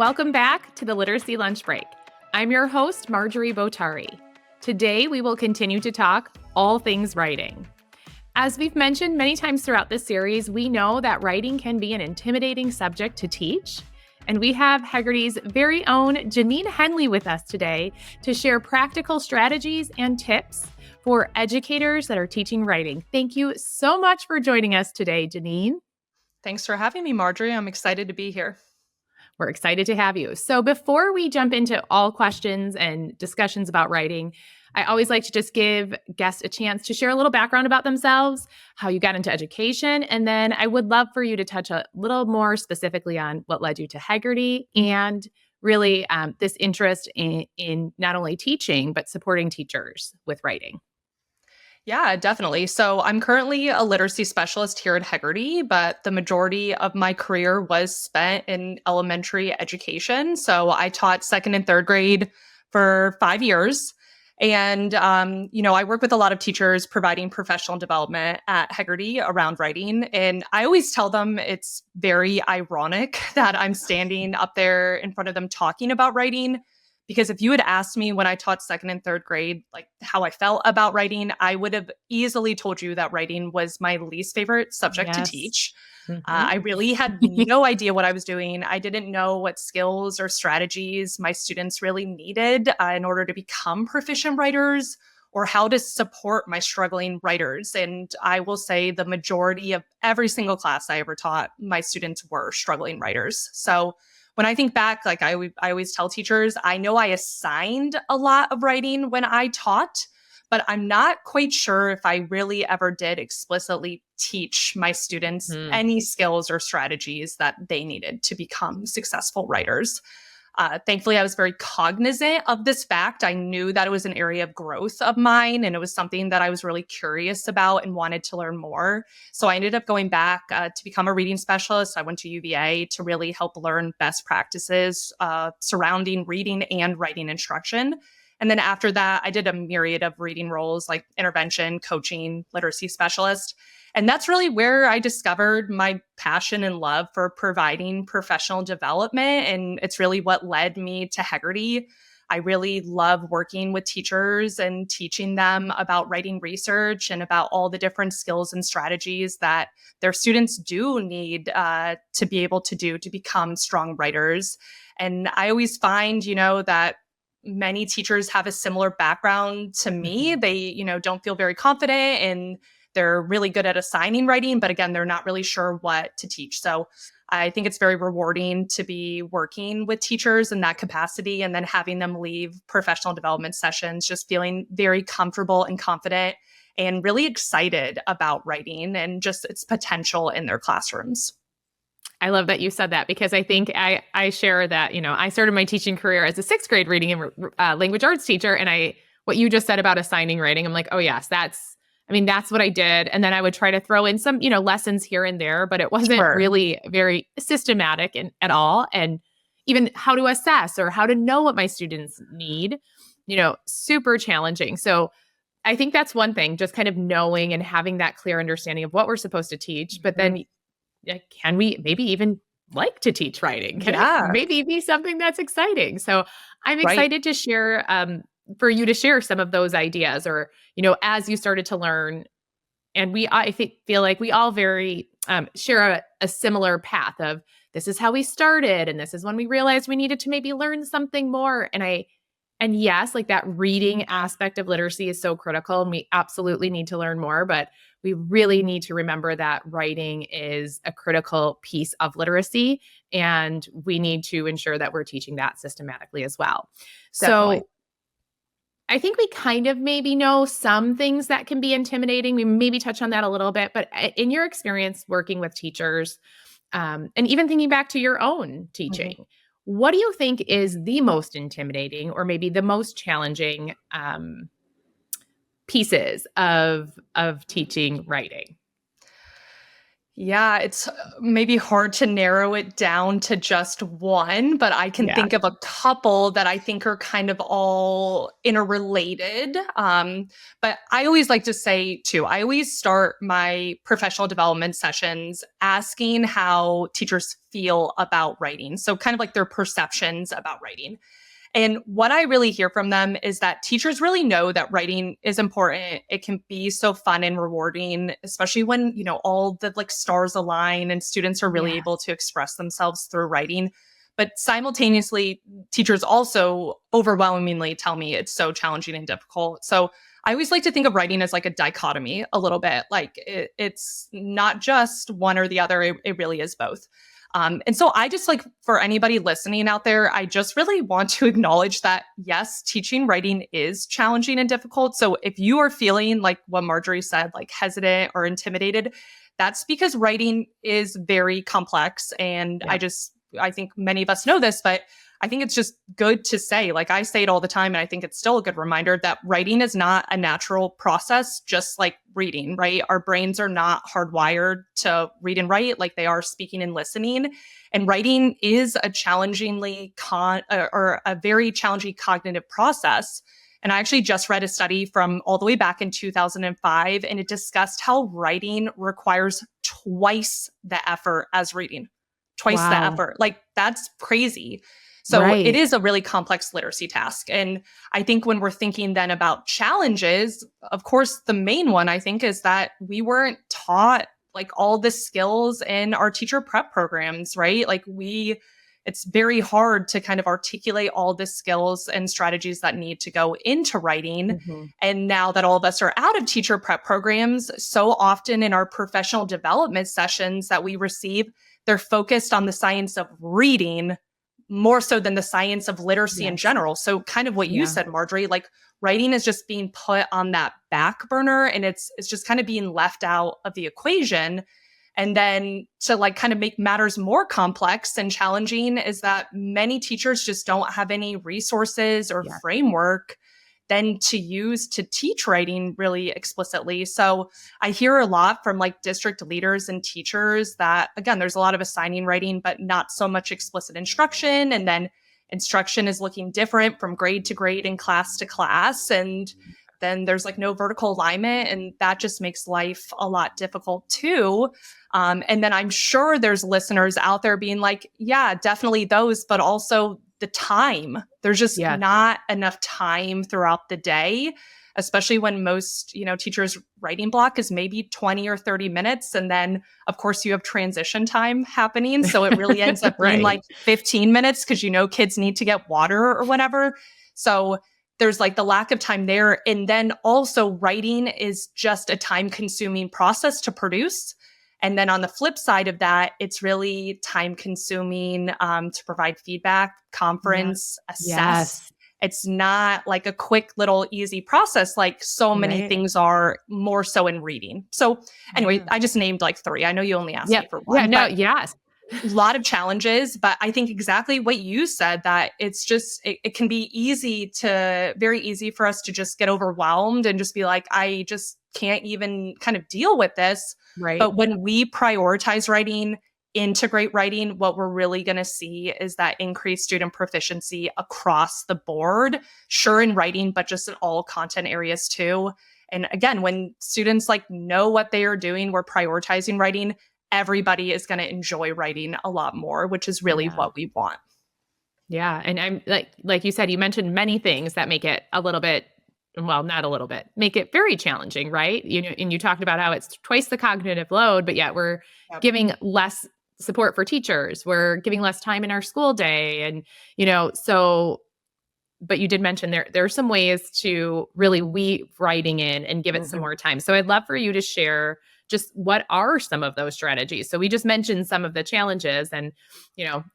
Welcome back to the Literacy Lunch Break. I'm your host, Marjorie Botari. Today, we will continue to talk all things writing. As we've mentioned many times throughout this series, we know that writing can be an intimidating subject to teach. And we have Heggerty's very own Janine Henley with us today to share practical strategies and tips for educators that are teaching writing. Thank you so much for joining us today, Janine. Thanks for having me, Marjorie. I'm excited to be here. We're excited to have you. So before we jump into all questions and discussions about writing, I always like to just give guests a chance to share a little background about themselves, how you got into education, and then I would love for you to touch a little more specifically on what led you to Heggerty and really this interest in not only teaching, but supporting teachers with writing. Yeah, definitely. So I'm currently a literacy specialist here at Heggerty, but the majority of my career was spent in elementary education. So I taught second and third grade for 5 years. And, I work with a lot of teachers providing professional development at Heggerty around writing. And I always tell them it's very ironic that I'm standing up there in front of them talking about writing. Because if you had asked me when I taught second and third grade, like how I felt about writing, I would have easily told you that writing was my least favorite subject to teach. I really had no idea what I was doing. I didn't know what skills or strategies my students really needed in order to become proficient writers or how to support my struggling writers. And I will say the majority of every single class I ever taught, my students were struggling writers. So when I think back, like I always tell teachers, I know I assigned a lot of writing when I taught, but I'm not quite sure if I really ever did explicitly teach my students any skills or strategies that they needed to become successful writers. Thankfully, I was very cognizant of this fact. I knew that it was an area of growth of mine, and it was something that I was really curious about and wanted to learn more. So I ended up going back to become a reading specialist. I went to UVA to really help learn best practices surrounding reading and writing instruction. And then after that, I did a myriad of reading roles like intervention, coaching, literacy specialist. And that's really where I discovered my passion and love for providing professional development. And it's really what led me to Heggerty. I really love working with teachers and teaching them about writing research and about all the different skills and strategies that their students do need to be able to do to become strong writers. And I always find, that many teachers have a similar background to me. They, don't feel very confident and they're really good at assigning writing, but again, they're not really sure what to teach. So I think it's very rewarding to be working with teachers in that capacity and then having them leave professional development sessions just feeling very comfortable and confident and really excited about writing and just its potential in their classrooms. I love that you said that because I think I share that, I started my teaching career as a sixth grade reading and language arts teacher. And what you just said about assigning writing, I'm like, oh yes, that's what I did. And then I would try to throw in some, lessons here and there, but it wasn't really very systematic at all. And even how to assess or how to know what my students need, super challenging. So I think that's one thing, just kind of knowing and having that clear understanding of what we're supposed to teach. But then can we maybe even like to teach writing? Can it maybe be something that's exciting? So I'm excited to share for you to share some of those ideas or, as you started to learn. And feel like we all very share a similar path of this is how we started. And this is when we realized we needed to maybe learn something more. And yes, like that reading aspect of literacy is so critical and we absolutely need to learn more, but we really need to remember that writing is a critical piece of literacy and we need to ensure that we're teaching that systematically as well. Definitely. So I think we kind of maybe know some things that can be intimidating. We maybe touch on that a little bit, but in your experience working with teachers, and even thinking back to your own teaching, what do you think is the most intimidating or maybe the most challenging pieces of teaching writing? Yeah, it's maybe hard to narrow it down to just one, but I can Yeah. think of a couple that I think are kind of all interrelated. But I always like to say, too, I always start my professional development sessions asking how teachers feel about writing. So, kind of like their perceptions about writing. And what I really hear from them is that teachers really know that writing is important. It can be so fun and rewarding, especially when, all the like stars align and students are really Yeah. able to express themselves through writing. But simultaneously, teachers also overwhelmingly tell me it's so challenging and difficult. So I always like to think of writing as like a dichotomy a little bit. Like it's not just one or the other, it really is both. And so I just like for anybody listening out there, I just really want to acknowledge that yes, teaching writing is challenging and difficult. So if you are feeling like what Marjorie said, like hesitant or intimidated, that's because writing is very complex. And Yeah. I think many of us know this, but I think it's just good to say, like I say it all the time, and I think it's still a good reminder that writing is not a natural process, just like reading, right? Our brains are not hardwired to read and write like they are speaking and listening. And writing is a or a very challenging cognitive process. And I actually just read a study from all the way back in 2005, and it discussed how writing requires twice the effort as reading. Twice the Wow. effort. Like, that's crazy. So it Right. is a really complex literacy task. And I think when we're thinking then about challenges, of course, the main one I think is that we weren't taught like all the skills in our teacher prep programs, right? It's very hard to kind of articulate all the skills and strategies that need to go into writing. Mhm. And now that all of us are out of teacher prep programs, so often in our professional development sessions that we receive, they're focused on the science of reading more so than the science of literacy in Yes. general. So kind of what you Yeah. said, Marjorie, like writing is just being put on that back burner and it's just kind of being left out of the equation. And then to like kind of make matters more complex and challenging is that many teachers just don't have any resources or Yeah. framework then to use to teach writing really explicitly. So I hear a lot from like district leaders and teachers that, again, there's a lot of assigning writing, but not so much explicit instruction. And then instruction is looking different from grade to grade and class to class. And then there's like no vertical alignment. And that just makes life a lot difficult too. And then I'm sure there's listeners out there being like, yeah, definitely those, but also the time. There's just Yes. not enough time throughout the day, especially when most, teachers' writing block is maybe 20 or 30 minutes. And then, of course, you have transition time happening. So it really ends up being Right. like 15 minutes because, kids need to get water or whatever. So there's like the lack of time there. And then also, writing is just a time consuming process to produce. And then on the flip side of that, it's really time consuming to provide feedback, Yeah. conference, assess. Yes. It's not like a quick little easy process like so many Right. things are more so in reading. So anyway, Yeah. I just named like three. I know you only asked me Yep. for Yeah. one, No. but Yes. a lot of challenges, but I think exactly what you said that it's just, it can be very easy for us to just get overwhelmed and just be like, I just can't even kind of deal with this. Right. But when we prioritize writing, integrate writing, what we're really going to see is that increased student proficiency across the board, sure in writing, but just in all content areas too. And again, when students like know what they are doing, we're prioritizing writing, everybody is going to enjoy writing a lot more, which is really Yeah. what we want. Yeah. And I'm like you said, you mentioned many things that make it a little bit, well, not a little bit, make it very challenging, right? And you talked about how it's twice the cognitive load, but yet we're Yep. giving less support for teachers. We're giving less time in our school day. And, so, but you did mention there are some ways to really weave writing in and give it some Mhm. more time. So I'd love for you to share just what are some of those strategies. So we just mentioned some of the challenges and,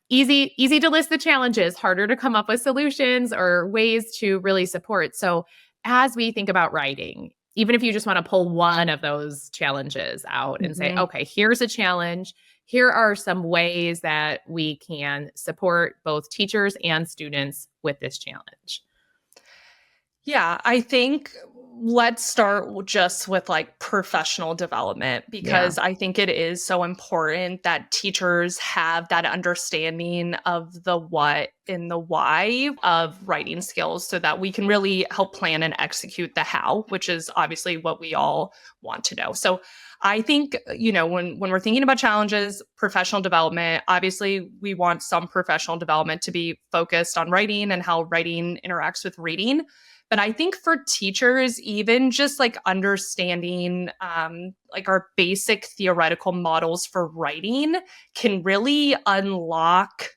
easy to list the challenges, harder to come up with solutions or ways to really support. So as we think about writing, even if you just want to pull one of those challenges out and say, Mhm. okay, here's a challenge. Here are some ways that we can support both teachers and students with this challenge. Yeah, I think let's start just with like professional development, Yeah. because I think it is so important that teachers have that understanding of the what and the why of writing skills so that we can really help plan and execute the how, which is obviously what we all want to know. So I think, when we're thinking about challenges, professional development, obviously we want some professional development to be focused on writing and how writing interacts with reading. But I think for teachers, even just like understanding like our basic theoretical models for writing can really unlock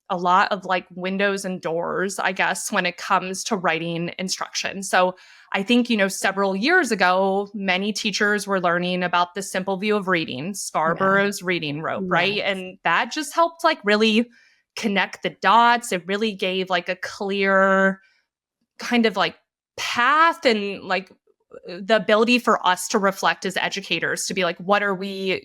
a lot of like windows and doors, I guess, when it comes to writing instruction. So I think, several years ago, many teachers were learning about the simple view of reading, Yeah. Scarborough's reading rope, right? Yes. And that just helped like really connect the dots. It really gave like a clear kind of like path and like the ability for us to reflect as educators to be like, what are we,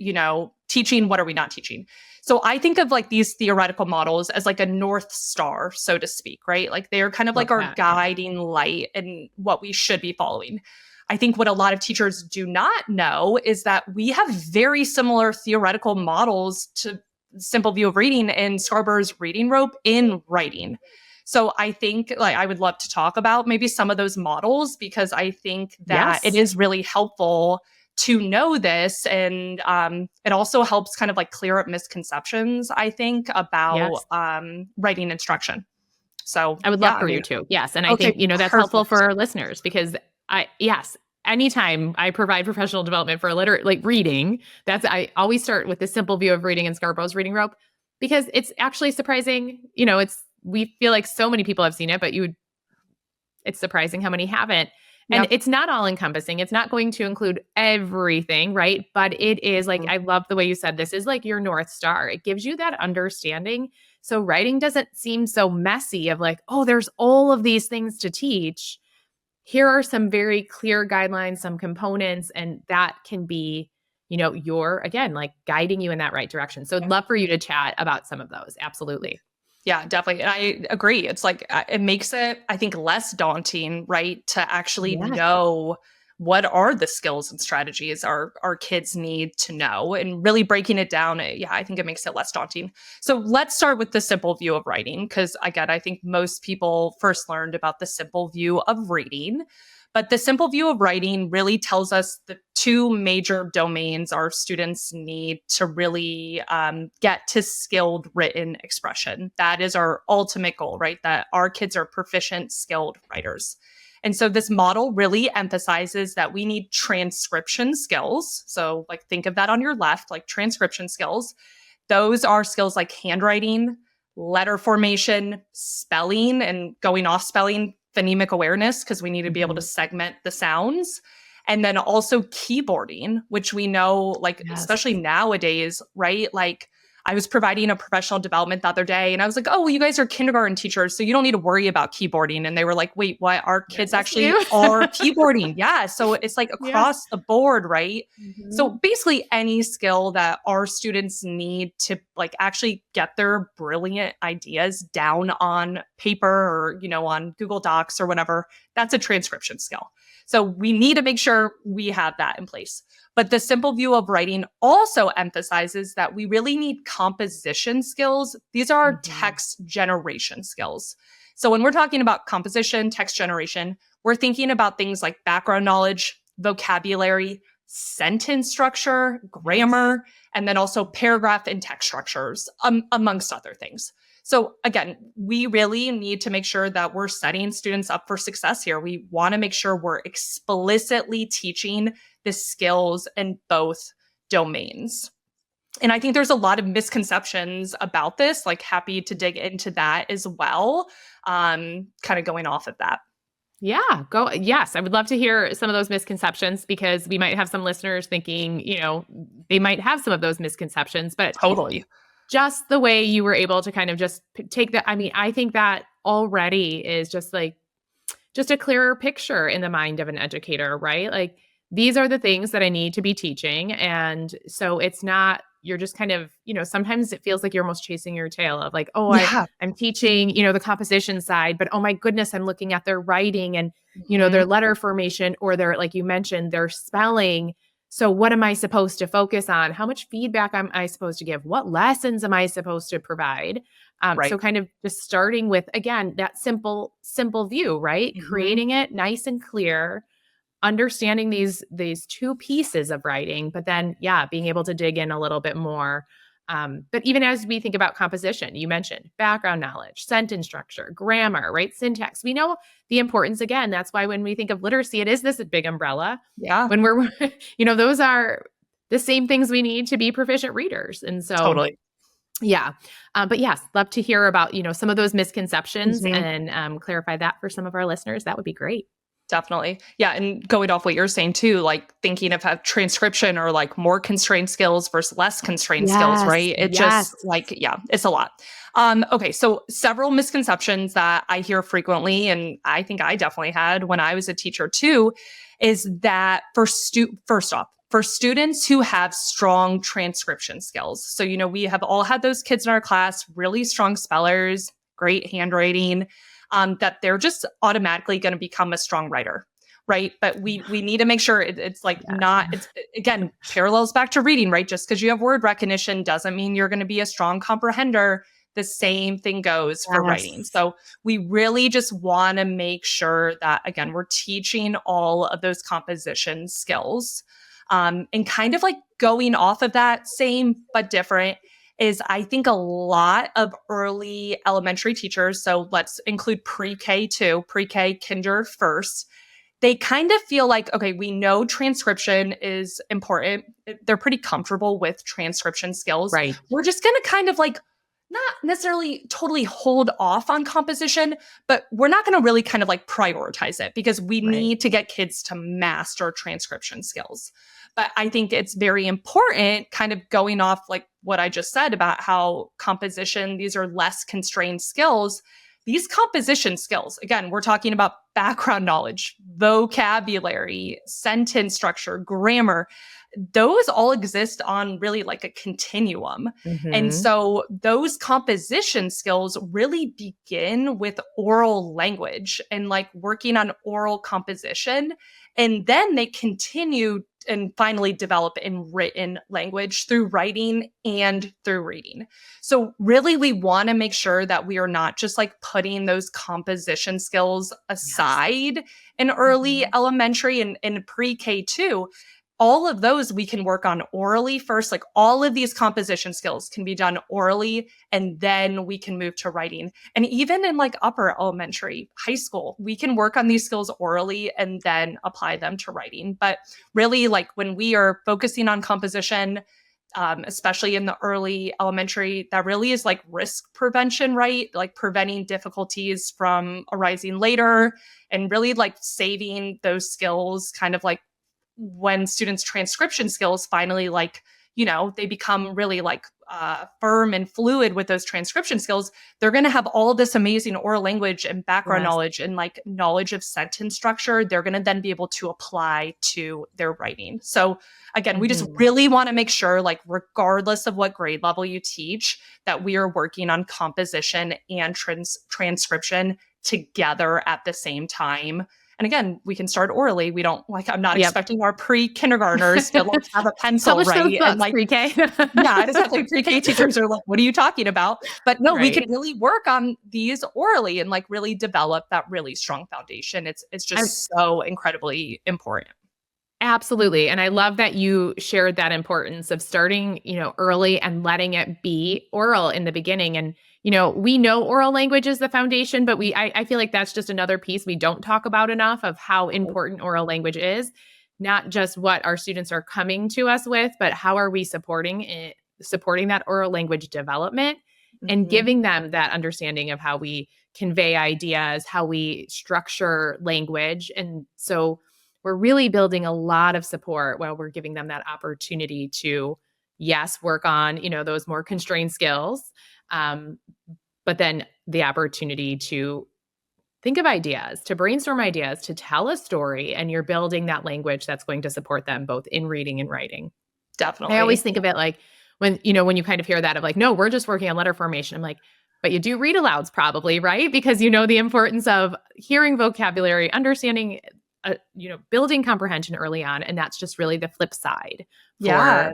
teaching? What are we not teaching? So I think of like these theoretical models as like a North Star, so to speak, right? Like they're kind of Love like our that. guiding light and what we should be following. I think what a lot of teachers do not know is that we have very similar theoretical models to simple view of reading and Scarborough's reading rope in writing. So I think like I would love to talk about maybe some of those models, because I think that it Yes. is really helpful to know this. And it also helps kind of like clear up misconceptions, I think, about Yes. writing instruction. So I would yeah, love I for you mean, to. Yes. And I okay, think, that's helpful for perfect. our listeners because yes, anytime I provide professional development for a like reading, I always start with the simple view of reading and Scarborough's reading rope because it's actually surprising. We feel like so many people have seen it, but it's surprising how many haven't. And Yep. it's not all encompassing. It's not going to include everything, right? But it is like, Mhm. I love the way you said this is like your North Star. It gives you that understanding. So writing doesn't seem so messy of like, oh, there's all of these things to teach. Here are some very clear guidelines, some components, and that can be, your, again, like guiding you in that right direction. So I'd love for you to chat about some of those. Absolutely. Yeah, definitely. And I agree. It's like it makes it, I think, less daunting, right? To actually Yes. know what are the skills and strategies our kids need to know, and really breaking it down. Yeah, I think it makes it less daunting. So let's start with the simple view of writing, because again, I think most people first learned about the simple view of reading. But the simple view of writing really tells us the two major domains our students need to really get to skilled written expression. That is our ultimate goal, right? That our kids are proficient, skilled writers. And so this model really emphasizes that we need transcription skills. So, like, think of that on your left, like transcription skills. Those are skills like handwriting, letter formation, spelling, and going off spelling, phonemic awareness, because we need to be able to Mhm. segment the sounds. And then also keyboarding, which we know, like, Yes. especially nowadays, right? Like, I was providing a professional development the other day and I was like, oh, well, you guys are kindergarten teachers, so you don't need to worry about keyboarding. And they were like, wait, what? Our kids Yes, actually you. are keyboarding. Yeah. So it's like Yes. across the board, right? So Mhm. basically any skill that our students need to like actually get their brilliant ideas down on paper or, on Google Docs or whatever, that's a transcription skill. So we need to make sure we have that in place. But the simple view of writing also emphasizes that we really need composition skills. These are Mhm. text generation skills. So when we're talking about composition, text generation, we're thinking about things like background knowledge, vocabulary, sentence structure, Yes. grammar, and then also paragraph and text structures, amongst other things. So, again, we really need to make sure that we're setting students up for success here. We want to make sure we're explicitly teaching the skills in both domains. And I think there's a lot of misconceptions about this, like, happy to dig into that as well, kind of going off of that. Yeah, go yes, I would love to hear some of those misconceptions because we might have some listeners thinking, they might have some of those misconceptions, but Totally. just the way you were able to kind of just take that. I mean, I think that already is just like just a clearer picture in the mind of an educator, right? Like these are the things that I need to be teaching. And so it's not you're just kind of, sometimes it feels like you're almost chasing your tail of like, oh, Yeah. I'm teaching, the composition side, but oh my goodness, I'm looking at their writing and, Mhm. their letter formation or their, like you mentioned, their spelling. So what am I supposed to focus on? How much feedback am I supposed to give? What lessons am I supposed to provide? So Right. kind of just starting with, again, that simple view, right? Mhm. Creating it nice and clear, understanding these two pieces of writing, but then being able to dig in a little bit more. But even as we think about composition, you mentioned background knowledge, sentence structure, grammar, right? Syntax. We know the importance. Again, that's why when we think of literacy, it is this big umbrella. Yeah. When we're, those are the same things we need to be proficient readers. And so, Totally. yeah. But yes, love to hear about, some of those misconceptions Mhm. and clarify that for some of our listeners. That would be great. Definitely. Yeah, and going off what you're saying too, like thinking of how transcription or like more constrained skills versus less constrained skills, Yes. right? It Yes. just like, yeah, it's a lot. Okay, so several misconceptions that I hear frequently, and I think I definitely had when I was a teacher too, is that first off, for students who have strong transcription skills. So, we have all had those kids in our class, really strong spellers, great handwriting, that they're just automatically going to become a strong writer, right? But we need to make sure it's like not. Yes. It's again parallels back to reading, right? Just because you have word recognition doesn't mean you're going to be a strong comprehender. The same thing goes for writing. Yes. So we really just want to make sure that again we're teaching all of those composition skills, and kind of like going off of that same but different is I think a lot of early elementary teachers, so let's include pre-K too, pre-K, kinder first, they kind of feel like, okay, we know transcription is important. They're pretty comfortable with transcription skills. Right. We're just going to kind of like not necessarily totally hold off on composition, but we're not going to really kind of like prioritize it because we Right. need to get kids to master transcription skills. But I think it's very important, kind of going off like what I just said about how composition, these are less constrained skills. These composition skills, again, we're talking about background knowledge, vocabulary, sentence structure, grammar. Those all exist on really like a continuum. And Mhm. so those composition skills really begin with oral language and like working on oral composition. And then they continue and finally develop in written language through writing and through reading. So, really, we want to make sure that we are not just like putting those composition skills Yes. aside in early Mhm. elementary and pre K too. All of those we can work on orally first. Like all of these composition skills can be done orally, and then we can move to writing. And even in like upper elementary, high school, we can work on these skills orally and then apply them to writing. But really, like when we are focusing on composition, especially in the early elementary, that really is like risk prevention, right? Like preventing difficulties from arising later and really like saving those skills kind of like when students' transcription skills finally like, they become really like firm and fluid with those transcription skills, they're going to have all this amazing oral language and background Yes. knowledge and like knowledge of sentence structure. They're going to then be able to apply to their writing. So again, we just Mhm. really want to make sure, like, regardless of what grade level you teach, that we are working on composition and transcription together at the same time. And again, we can start orally. We don't like, I'm not Yep. expecting our pre-kindergartners to like have a pencil, Publish those right? And books, like, pre-K. yeah, exactly. Pre-K teachers are like, what are you talking about? But no, we can Right. really work on these orally and like really develop that really strong foundation. It's I'm just so incredibly important. Absolutely. And I love that you shared that importance of starting, early and letting it be oral in the beginning. And, we know oral language is the foundation, but I feel like that's just another piece we don't talk about enough of how important oral language is, not just what our students are coming to us with, but how are we supporting it, supporting that oral language development and Mhm. giving them that understanding of how we convey ideas, how we structure language. And so we're really building a lot of support while we're giving them that opportunity to, yes, work on, those more constrained skills. Um, but then the opportunity to think of ideas, to brainstorm ideas, to tell a story, and you're building that language that's going to support them both in reading and writing. I always Definitely. think of it like when you kind of hear that of like, no, we're just working on letter formation. I'm like, but you do read alouds probably, right? Because you know the importance of hearing vocabulary, understanding, building comprehension early on. And that's just really the flip side Yeah.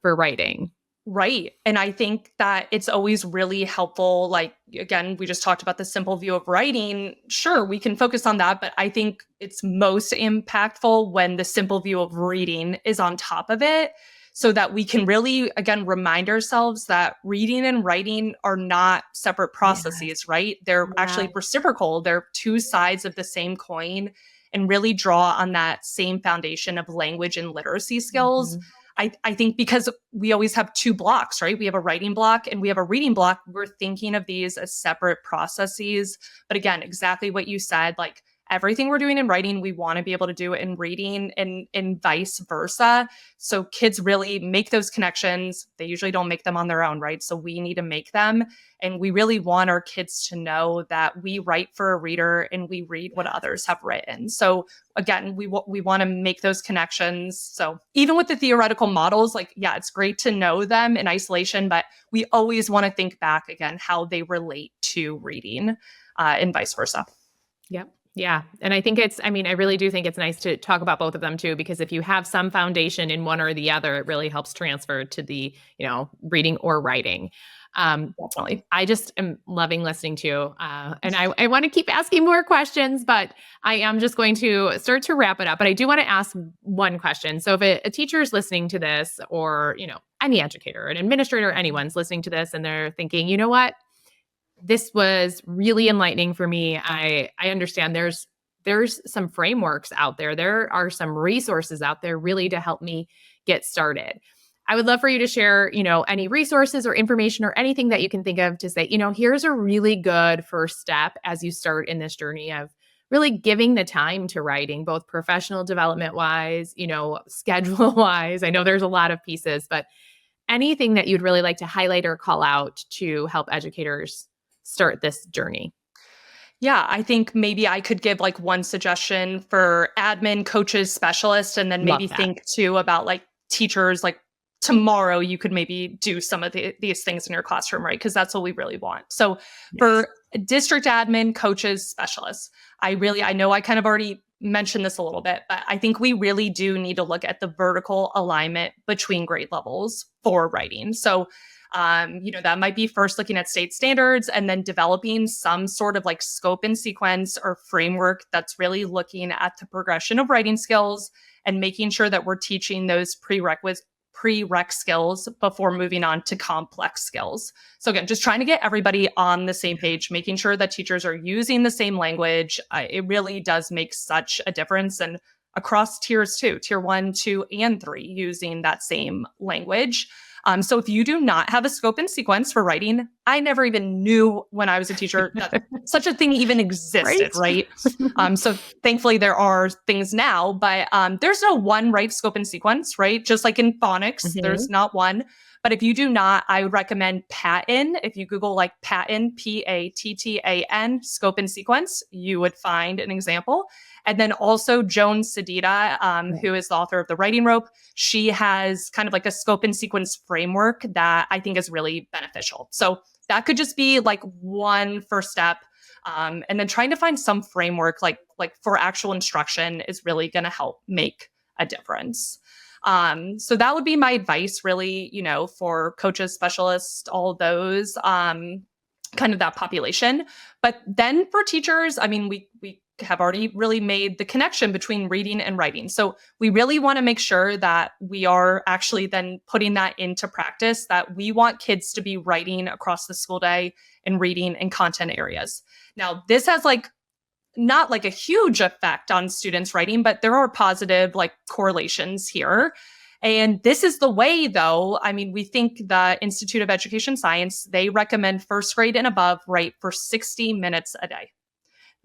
for writing. Right. And I think that it's always really helpful. Like, again, we just talked about the simple view of writing. Sure, we can focus on that, but I think it's most impactful when the simple view of reading is on top of it, so that we can really, again, remind ourselves that reading and writing are not separate processes, right? They're actually reciprocal. They're two sides of the same coin, and really draw on that same foundation of language and literacy skills. I think because we always have two blocks, right? We have a writing block and we have a reading block. We're thinking of these as separate processes. But again, exactly what you said, like everything we're doing in writing, we want to be able to do it in reading, and vice versa. So kids really make those connections. They usually don't make them on their own, right? So we need to make them. And we really want our kids to know that we write for a reader and we read what others have written. So again, we want to make those connections. So even with the theoretical models, like, yeah, it's great to know them in isolation, but we always want to think back again how they relate to reading, and vice versa. Yep. Yeah. And I think I really do think it's nice to talk about both of them too, because if you have some foundation in one or the other, it really helps transfer to the, reading or writing. Definitely. I just am loving listening to you. And I want to keep asking more questions, but I am just going to start to wrap it up. But I do want to ask one question. So if a teacher is listening to this, or, any educator, an administrator, anyone's listening to this and they're thinking, you know what? This was really enlightening for me. I understand there's some frameworks out there. There are some resources out there really to help me get started. I would love for you to share, any resources or information or anything that you can think of to say, here's a really good first step as you start in this journey of really giving the time to writing, both professional development wise, schedule wise. I know there's a lot of pieces, but anything that you'd really like to highlight or call out to help educators start this journey. Yeah, I think maybe I could give like one suggestion for admin, coaches, specialists, and then maybe think too about like teachers. Like tomorrow, you could maybe do some of these things in your classroom, right? Because that's what we really want. So for district admin, coaches, specialists, I know I kind of already mentioned this a little bit, but I think we really do need to look at the vertical alignment between grade levels for writing. So that might be first looking at state standards and then developing some sort of like scope and sequence or framework that's really looking at the progression of writing skills and making sure that we're teaching those prereq skills before moving on to complex skills. So again, just trying to get everybody on the same page, making sure that teachers are using the same language. It really does make such a difference. And across tiers too, tier 1, 2, and 3, using that same language. So if you do not have a scope and sequence for writing, I never even knew when I was a teacher that such a thing even existed, right? So thankfully there are things now, but there's no one right scope and sequence, right? Just like in phonics, there's not one. But if you do not, I would recommend Patton. If you Google like Patton, Pattan, scope and sequence, you would find an example. And then also Joan Sedita, who is the author of The Writing Rope. She has kind of like a scope and sequence framework that I think is really beneficial. So that could just be like one first step. And then trying to find some framework like for actual instruction is really going to help make a difference. So that would be my advice really, for coaches, specialists, all of those, kind of that population. But then for teachers, we have already really made the connection between reading and writing. So we really want to make sure that we are actually then putting that into practice, that we want kids to be writing across the school day and reading in content areas. Now, this has not like a huge effect on students writing, but there are positive correlations here. And this is the way though. We think the Institute of Education Science, they recommend first grade and above write for 60 minutes a day.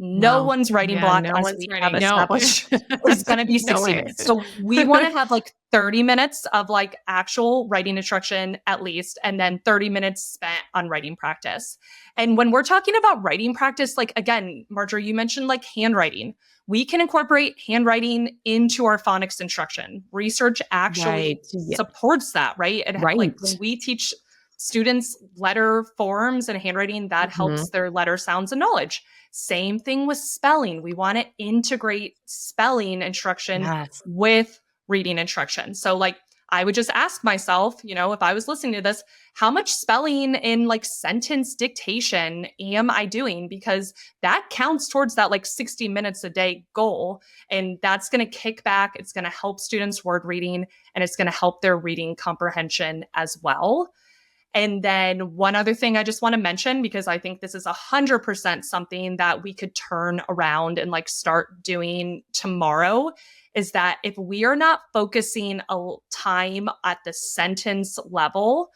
No one's writing Yeah, block, no as one's we have writing. No. established, is going to be No 60 way. minutes. So we want to have like 30 minutes of like actual writing instruction at least, and then 30 minutes spent on writing practice. And when we're talking about writing practice, like again, Marjorie, you mentioned like handwriting. We can incorporate handwriting into our phonics instruction. Research actually Right. Yeah. supports that, right? And like Right. when we teach students letter forms and handwriting, that helps their letter sounds and knowledge. Same thing with spelling. We want to integrate spelling instruction Yes. with reading instruction. So like I would just ask myself, if I was listening to this, how much spelling in like sentence dictation am I doing? Because that counts towards that like 60 minutes a day goal. And that's going to kick back. It's going to help students word reading, and it's going to help their reading comprehension as well. And then one other thing I just want to mention, because I think this is 100% something that we could turn around and like start doing tomorrow, is that if we are not focusing a time at the sentence level,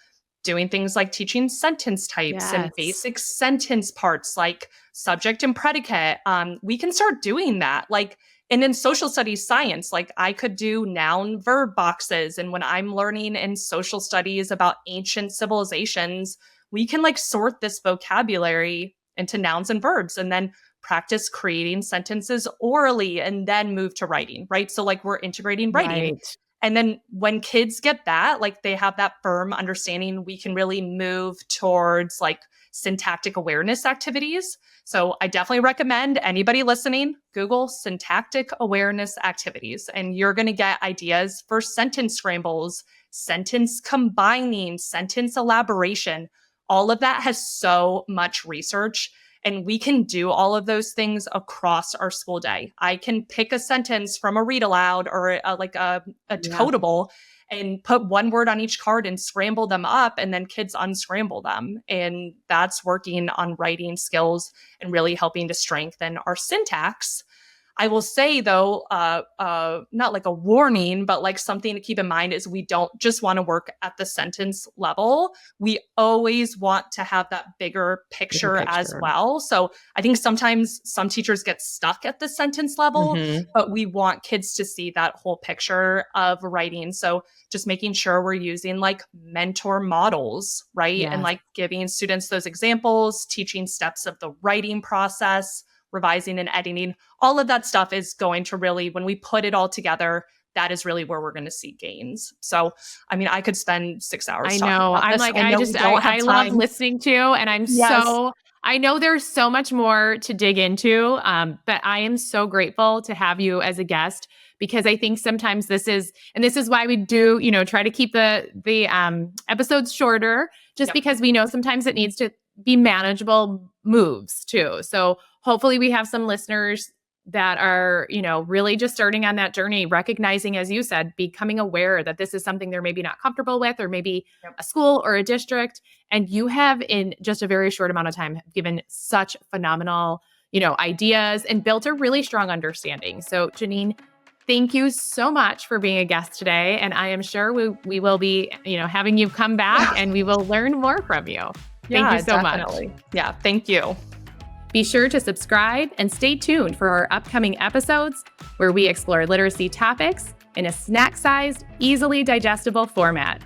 doing things like teaching sentence types and basic sentence parts like subject and predicate, we can start doing that. Like, and in social studies science, like I could do noun verb boxes. And when I'm learning in social studies about ancient civilizations, we can like sort this vocabulary into nouns and verbs and then practice creating sentences orally and then move to writing, right? So like we're integrating writing. Right. And then when kids get that, like they have that firm understanding, we can really move towards like syntactic awareness activities. So I definitely recommend anybody listening, Google syntactic awareness activities, and you're going to get ideas for sentence scrambles, sentence combining, sentence elaboration. All of that has so much research, and we can do all of those things across our school day. I can pick a sentence from a read aloud or a decodable and put one word on each card and scramble them up, and then kids unscramble them. And that's working on writing skills and really helping to strengthen our syntax. I will say though, not like a warning, but like something to keep in mind is we don't just want to work at the sentence level. We always want to have that bigger picture as well. So I think sometimes some teachers get stuck at the sentence level, but we want kids to see that whole picture of writing. So just making sure we're using like mentor models, right? And like giving students those examples, teaching steps of the writing process, revising and editing, all of that stuff is going to really, when we put it all together, that is really where we're going to see gains. So, I mean, I could spend 6 hours. I talking know. about I'm this. like, I I love listening to, and I'm I know there's so much more to dig into, but I am so grateful to have you as a guest, because I think sometimes this is why we do, try to keep the episodes shorter, just because we know sometimes it needs to be manageable moves too. So hopefully we have some listeners that are, really just starting on that journey, recognizing, as you said, becoming aware that this is something they're maybe not comfortable with, or maybe a school or a district. And you have, in just a very short amount of time, given such phenomenal, ideas and built a really strong understanding. So Janine, thank you so much for being a guest today. And I am sure we will be, having you come back and we will learn more from you. Thank you so much. Yeah, thank you. Be sure to subscribe and stay tuned for our upcoming episodes where we explore literacy topics in a snack-sized, easily digestible format.